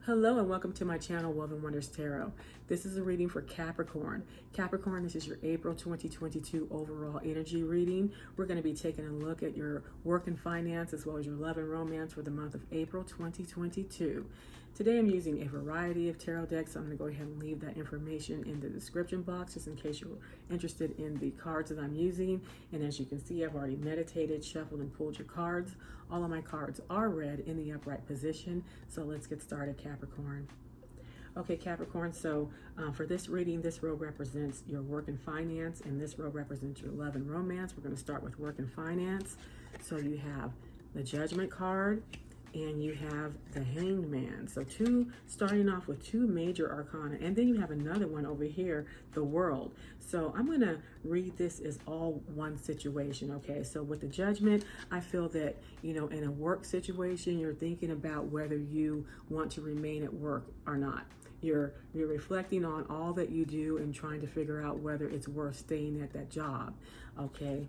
Hello and welcome to my channel, Love and Wonders Tarot. This is a reading for Capricorn. Capricorn, this is your April 2022 overall energy reading. We're going to be taking a look at your work and finance as well as your love and romance for the month of April 2022. Today I'm using a variety of tarot decks, so I'm going to go ahead and leave that information in the description box just in case you're interested in the cards that I'm using. And as you can see, I've already meditated, shuffled, and pulled your cards. All of my cards are read in the upright position, so let's get started, Capricorn. Okay, Capricorn, so for this reading, this row represents your work and finance, and this row represents your love and romance. We're going to start with work and finance. So you have the Judgment card, and you have the Hanged Man. So starting off with two major arcana, and then you have another one over here, the World. So I'm going to read this as all one situation, okay? So with the Judgment, I feel that, you know, in a work situation, you're thinking about whether you want to remain at work or not. You're reflecting on all that you do and trying to figure out whether it's worth staying at that job, okay?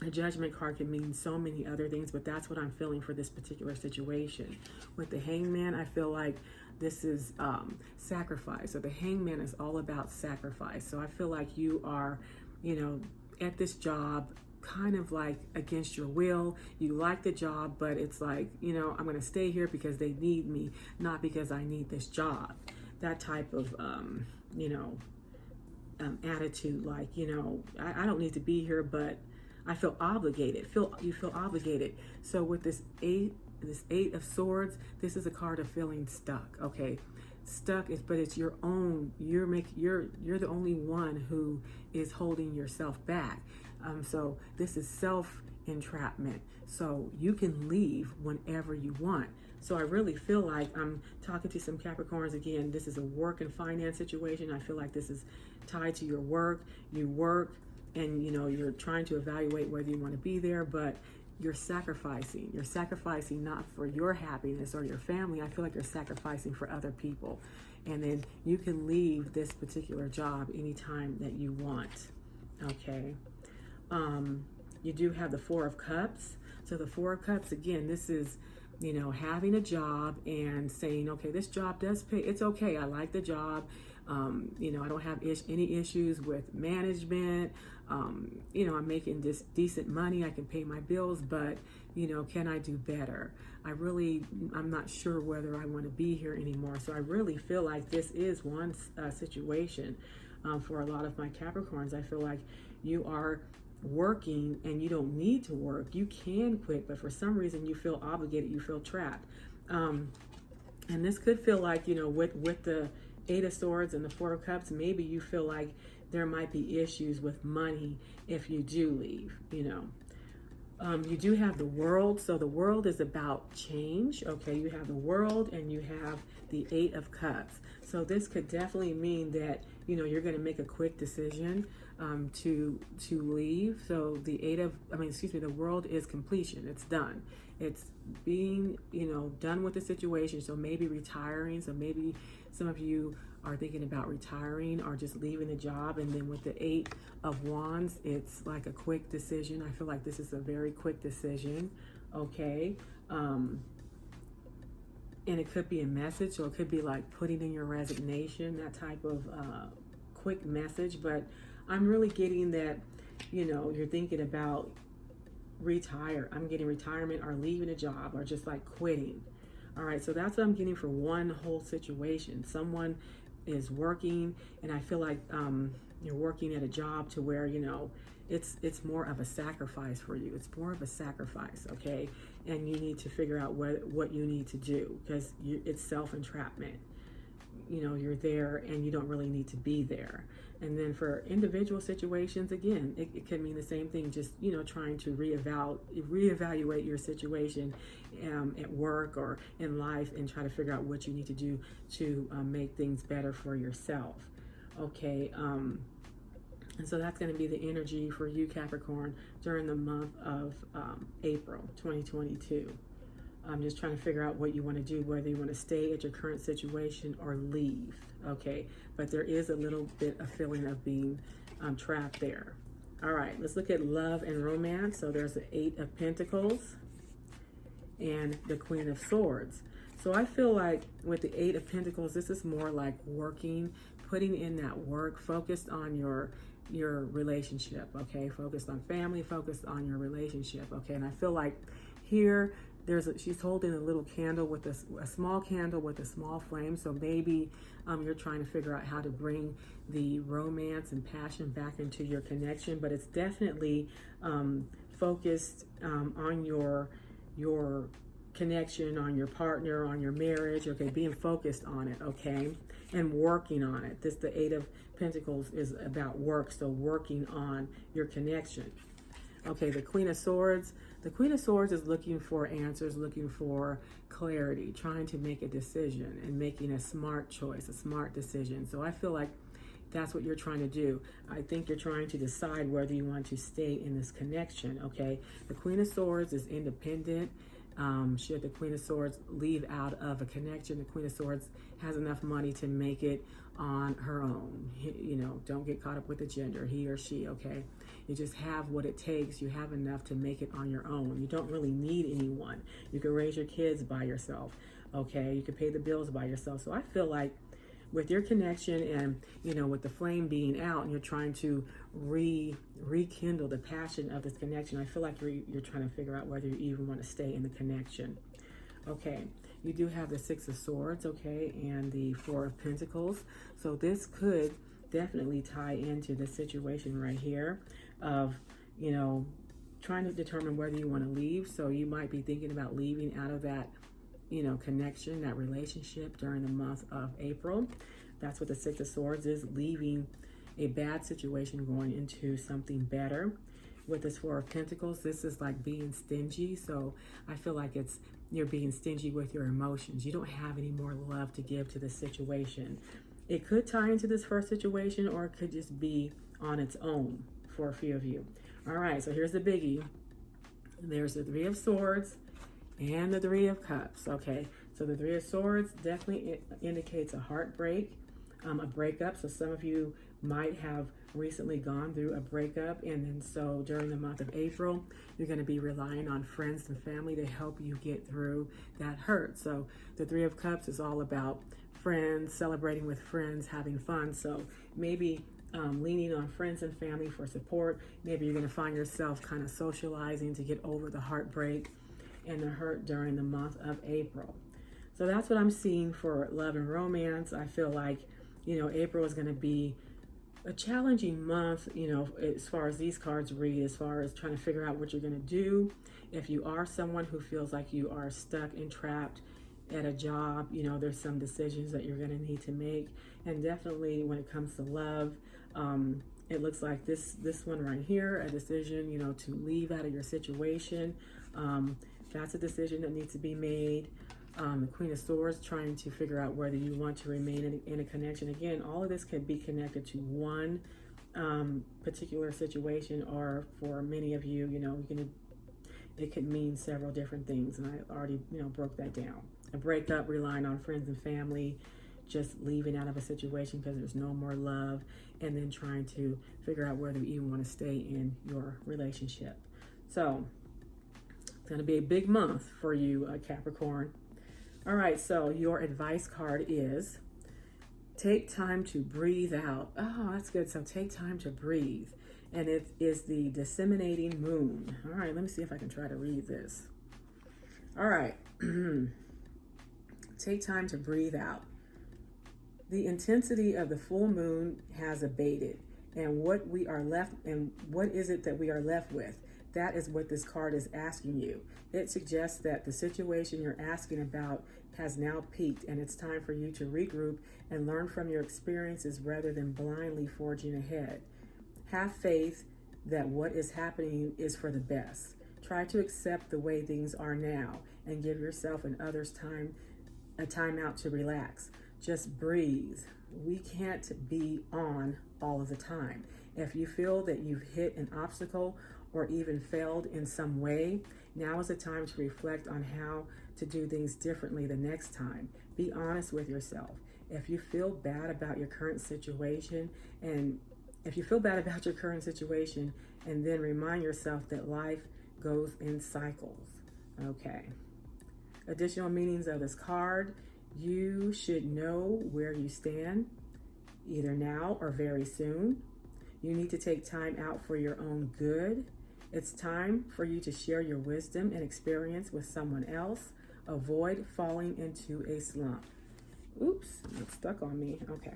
A Judgment card can mean so many other things, but that's what I'm feeling for this particular situation. With the Hangman, I feel like this is sacrifice. So the Hangman is all about sacrifice. So I feel like you are, you know, at this job kind of like against your will. You like the job, but it's like, you know, I'm going to stay here because they need me, not because I need this job. That type of, attitude, like, you know, I don't need to be here, but I feel obligated. You feel obligated. So with this eight of swords, this is a card of feeling stuck. Okay, stuck but it's your own. You're the only one who is holding yourself back. So this is self entrapment. So you can leave whenever you want. So I really feel like I'm talking to some Capricorns again. This is a work and finance situation. I feel like this is tied to your work. You work, and you know, you're trying to evaluate whether you want to be there, but you're sacrificing. You're sacrificing not for your happiness or your family. I feel like you're sacrificing for other people. And then you can leave this particular job anytime that you want. Okay. You do have the Four of Cups. So the Four of Cups, again, this is, you know, having a job and saying, okay, this job does pay. It's okay. I like the job. You know, I don't have any issues with management. You know, I'm making this decent money. I can pay my bills, but, you know, can I do better? I'm not sure whether I want to be here anymore. So I really feel like this is one situation for a lot of my Capricorns. I feel like you are working and you don't need to work. You can quit, but for some reason you feel obligated. You feel trapped. And this could feel like, you know, with the Eight of Swords and the Four of Cups, maybe you feel like there might be issues with money if you do leave, you know. You do have the World. So the World is about change. Okay, you have the World and you have the Eight of Cups. So this could definitely mean that, you know, you're going to make a quick decision to leave. So the the World is completion. It's done. It's being, you know, done with the situation. So maybe retiring. So maybe some of you are thinking about retiring or just leaving the job. And then with the Eight of Wands, it's like a quick decision. I feel like this is a very quick decision. Okay. And it could be a message, or it could be like putting in your resignation, that type of quick message. But I'm really getting that, you know, you're thinking about retire. I'm getting retirement or leaving a job or just like quitting. All right, so that's what I'm getting for one whole situation. Someone is working, and I feel like you're working at a job to where, you know, it's more of a sacrifice for you. It's more of a sacrifice, okay? And you need to figure out what you need to do, because it's self-entrapment. You know, you're there and you don't really need to be there. And then for individual situations, again, it can mean the same thing, just, you know, trying to reevaluate your situation at work or in life and try to figure out what you need to do to make things better for yourself. Okay. And so that's going to be the energy for you, Capricorn, during the month of April 2022. I'm just trying to figure out what you want to do, whether you want to stay at your current situation or leave, okay? But there is a little bit of feeling of being trapped there. All right, let's look at love and romance. So there's the Eight of Pentacles and the Queen of Swords. So I feel like with the Eight of Pentacles, this is more like working, putting in that work, focused on your relationship, okay? Focused on family, focused on your relationship, okay? And I feel like here, she's holding a little candle with a small candle with a small flame. So maybe you're trying to figure out how to bring the romance and passion back into your connection, but it's definitely focused on your connection, on your partner, on your marriage, okay? Being focused on it, okay? And working on it. The Eight of Pentacles is about work, so working on your connection. Okay, the Queen of Swords. The Queen of Swords is looking for answers, looking for clarity, trying to make a decision and making a smart choice, a smart decision. So I feel like that's what you're trying to do. I think you're trying to decide whether you want to stay in this connection, okay? The Queen of Swords is independent. Should the Queen of Swords leave out of a connection, the Queen of Swords has enough money to make it on her own. You know, don't get caught up with the gender, he or she, okay? You just have what it takes. You have enough to make it on your own. You don't really need anyone. You can raise your kids by yourself, okay? You can pay the bills by yourself. So I feel like with your connection and, you know, with the flame being out and you're trying to rekindle the passion of this connection, I feel like you're trying to figure out whether you even want to stay in the connection. Okay, you do have the Six of Swords, okay, and the Four of Pentacles. So this could definitely tie into the situation right here of, you know, trying to determine whether you want to leave. So you might be thinking about leaving out of that, you know, connection, that relationship during the month of April. That's what the Six of Swords is, leaving a bad situation, going into something better. With this Four of Pentacles, this is like being stingy. So I feel like you're being stingy with your emotions. You don't have any more love to give to the situation. It could tie into this first situation, or it could just be on its own for a few of you. All right, so here's the biggie. There's the Three of Swords and the Three of Cups, okay? So the Three of Swords definitely indicates a heartbreak, a breakup. So some of you might have recently gone through a breakup, and then so during the month of April, you're going to be relying on friends and family to help you get through that hurt. So the Three of Cups is all about friends, celebrating with friends, having fun. So maybe leaning on friends and family for support. Maybe you're going to find yourself kind of socializing to get over the heartbreak and the hurt during the month of April. So that's what I'm seeing for love and romance. I feel like, you know, April is going to be a challenging month, you know, as far as these cards read, as far as trying to figure out what you're going to do. If you are someone who feels like you are stuck and trapped at a job, you know, there's some decisions that you're going to need to make. And definitely when it comes to love, it looks like this one right here, a decision, you know, to leave out of your situation. That's a decision that needs to be made. The Queen of Swords, trying to figure out whether you want to remain in a connection. Again, all of this could be connected to one particular situation, or for many of you, you know, it could mean several different things. And I already, you know, broke that down. A breakup, relying on friends and family, just leaving out of a situation because there's no more love, and then trying to figure out whether you even want to stay in your relationship. So it's going to be a big month for you, Capricorn. All right, so your advice card is take time to breathe out. Oh, that's good. So take time to breathe. And it is the disseminating moon. All right, let me see if I can try to read this. All right. Take time to breathe out. The intensity of the full moon has abated. And what is it that we are left with? That is what this card is asking you. It suggests that the situation you're asking about has now peaked, and it's time for you to regroup and learn from your experiences rather than blindly forging ahead. Have faith that what is happening is for the best. Try to accept the way things are now and give yourself and others a time out to relax. Just breathe. We can't be on all of the time. If you feel that you've hit an obstacle or even failed in some way, now is the time to reflect on how to do things differently the next time. Be honest with yourself. If you feel bad about your current situation, and then remind yourself that life goes in cycles. Okay. Additional meanings of this card: you should know where you stand, either now or very soon. You need to take time out for your own good. It's time for you to share your wisdom and experience with someone else. Avoid falling into a slump. Oops, it's stuck on me. Okay,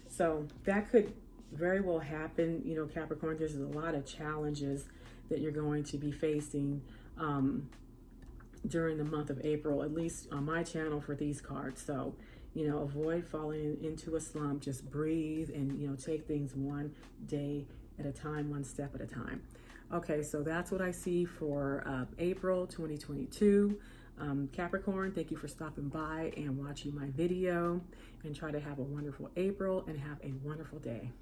so that could very well happen. You know, Capricorn, there's a lot of challenges that you're going to be facing during the month of April, at least on my channel for these cards. So, you know, avoid falling into a slump. Just breathe and, you know, take things one day at a time, one step at a time. Okay, so that's what I see for April 2022. Capricorn, thank you for stopping by and watching my video, and try to have a wonderful April and have a wonderful day.